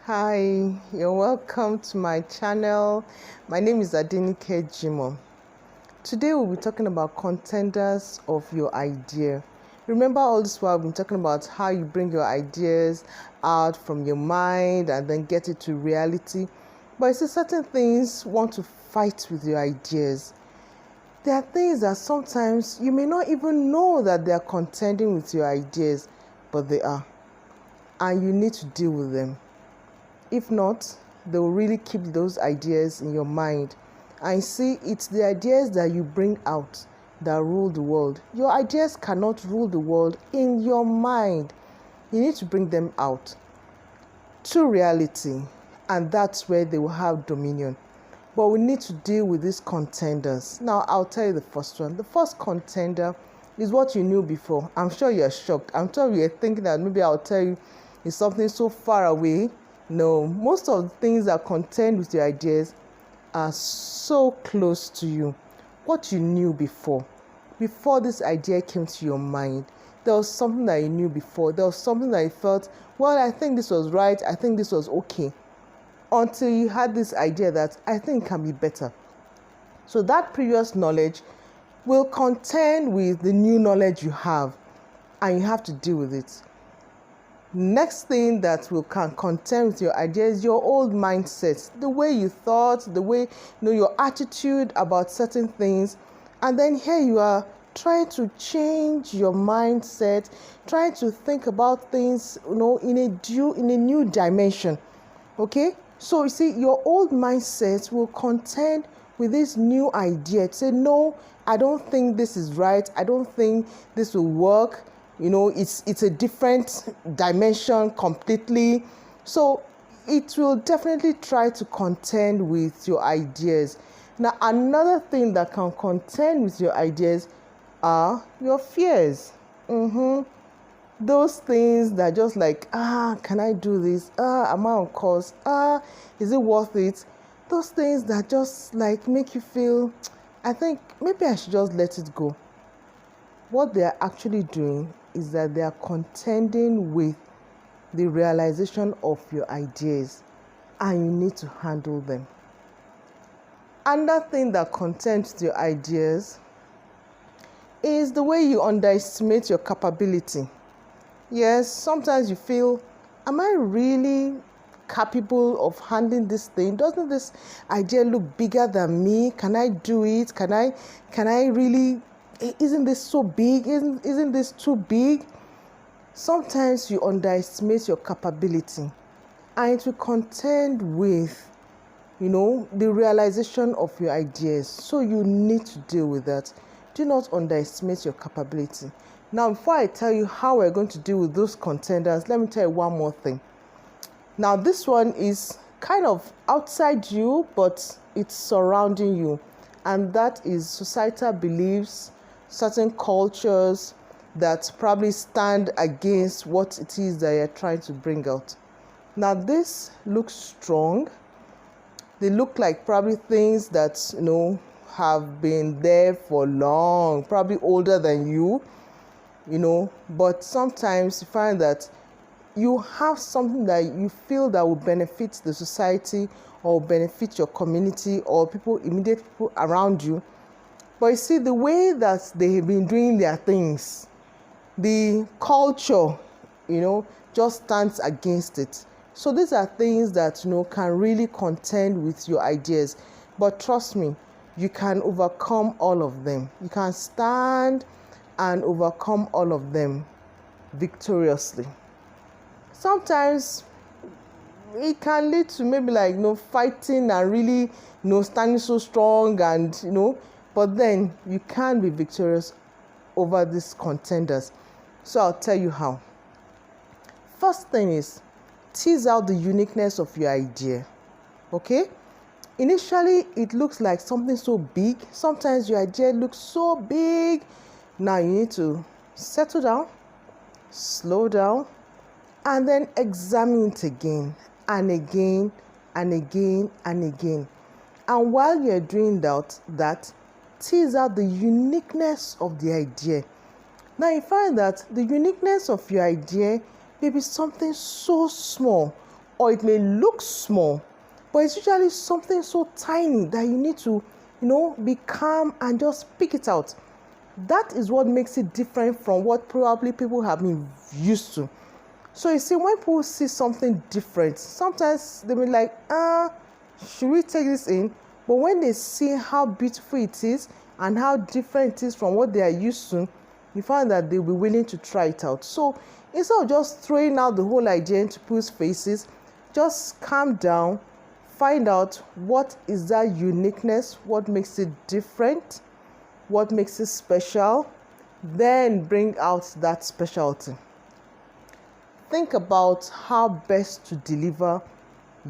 Hi, you're welcome to my channel. My name is Adenike Jimo. Today we'll be talking about contenders of your idea. Remember, all this while I've been talking about how you bring your ideas out from your mind and then get it to reality. But you see, certain things want to fight with your ideas. There are things that sometimes you may not even know that they are contending with your ideas, but they are. And you need to deal with them. If not, they will really keep those ideas in your mind. And see, it's the ideas that you bring out that rule the world. Your ideas cannot rule the world in your mind. You need to bring them out to reality, and that's where they will have dominion. But we need to deal with these contenders. Now, I'll tell you the first one. The first contender is what you knew before. I'm sure you're shocked. I'm sure you're thinking that maybe I'll tell you it's something so far away. No, most of the things that contend with your ideas are so close to you. What you knew before this idea came to your mind, there was something that you knew before. There was something that you felt, well, I think this was right. I think this was okay. Until you had this idea that I think it can be better. So that previous knowledge will contend with the new knowledge you have, and you have to deal with it. Next thing that can contend with your idea is your old mindset, the way you thought, the way your attitude about certain things. And then here you are trying to change your mindset, trying to think about things in a new dimension. Okay, so you see, your old mindset will contend with this new idea. Say, no, I don't think this is right. I don't think this will work. It's a different dimension completely. So it will definitely try to contend with your ideas. Now, another thing that can contend with your ideas are your fears. Those things that just like, can I do this? Am I on course? Is it worth it? Those things that just like make you feel, I think maybe I should just let it go. What they are actually doing is that they are contending with the realization of your ideas, and you need to handle them. Another thing that contends with your ideas is the way you underestimate your capability. Yes, sometimes you feel, am I really capable of handling this thing? Doesn't this idea look bigger than me? Can I do it? Can I really? Isn't this so big? Isn't this too big? Sometimes you underestimate your capability, and it will contend with, the realization of your ideas. So you need to deal with that. Do not underestimate your capability. Now, before I tell you how we're going to deal with those contenders, let me tell you one more thing. Now, this one is kind of outside you, but it's surrounding you, and that is societal beliefs, certain cultures that probably stand against what it is that you're trying to bring out. Now, this looks strong. They look like probably things that, have been there for long, probably older than you, but sometimes you find that you have something that you feel that will benefit the society or benefit your community or immediate people around you. But you see, the way that they have been doing their things, the culture, just stands against it. So these are things that, can really contend with your ideas. But trust me, you can overcome all of them. You can stand and overcome all of them victoriously. Sometimes it can lead to maybe fighting and really, standing so strong and, but then you can be victorious over these contenders. So I'll tell you how. First thing is, tease out the uniqueness of your idea. Okay? Initially, it looks like something so big. Sometimes your idea looks so big. Now you need to settle down, slow down, and then examine it again and again and again and again. And while you're doing that, tease out the uniqueness of the idea. Now you find that the uniqueness of your idea may be something so small, or it may look small, but it's usually something so tiny that you need to, be calm and just speak it out. That is what makes it different from what probably people have been used to. So you see, when people see something different, sometimes they be like, should we take this in? But when they see how beautiful it is and how different it is from what they are used to, you find that they'll be willing to try it out. So instead of just throwing out the whole idea into people's faces, just calm down, find out what is that uniqueness, what makes it different, what makes it special, then bring out that specialty. Think about how best to deliver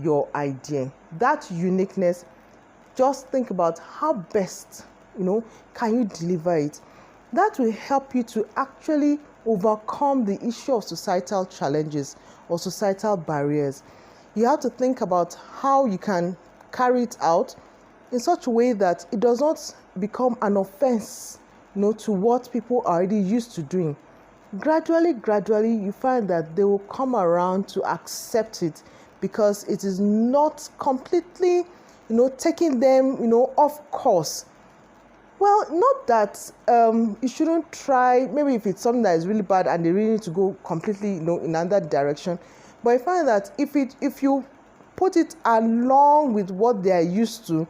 your idea. That uniqueness, just think about how best, can you deliver it. That will help you to actually overcome the issue of societal challenges or societal barriers. You have to think about how you can carry it out in such a way that it does not become an offense, to what people are already used to doing. Gradually, you find that they will come around to accept it because it is not completely, taking them, off course. Well, not that you shouldn't try, maybe if it's something that is really bad and they really need to go completely, in another direction. But I find that if you put it along with what they are used to,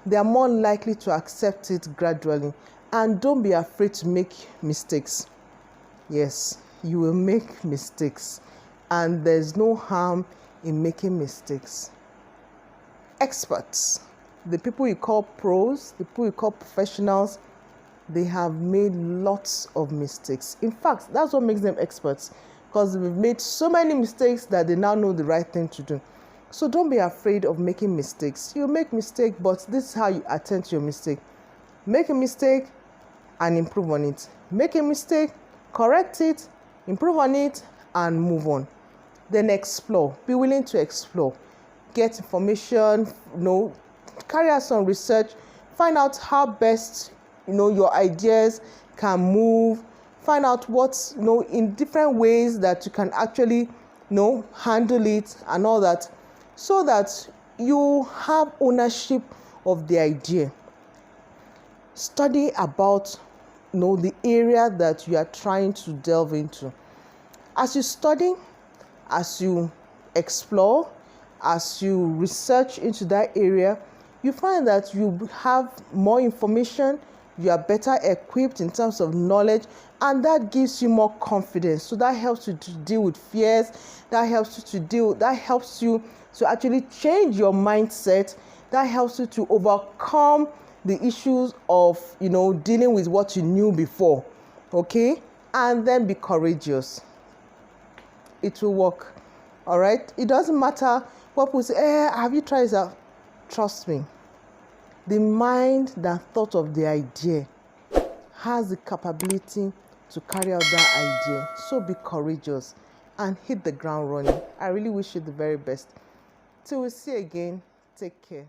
they are more likely to accept it gradually. And don't be afraid to make mistakes. Yes, you will make mistakes, and there's no harm in making mistakes. Experts, the people you call pros, the people you call professionals, they have made lots of mistakes. In fact, that's what makes them experts, because they've made so many mistakes that they now know the right thing to do. So don't be afraid of making mistakes. You make mistake, but this is how you attend to your mistake. Make a mistake and improve on it. Make a mistake, correct it, improve on it, and move on. Then explore. Be willing to explore. Get information, carry out some research, find out how best, your ideas can move, find out what, in different ways that you can actually, handle it and all that, so that you have ownership of the idea. Study about, the area that you are trying to delve into. As you study, as you explore, as you research into that area, you find that you have more information, you are better equipped in terms of knowledge, and that gives you more confidence. So that helps you to deal with fears, that helps you to actually change your mindset, that helps you to overcome the issues of, dealing with what you knew before, okay? And then be courageous. It will work, all right? It doesn't matter what people say, have you tried that? Trust me. The mind that thought of the idea has the capability to carry out that idea. So be courageous and hit the ground running. I really wish you the very best. Till we see again, take care.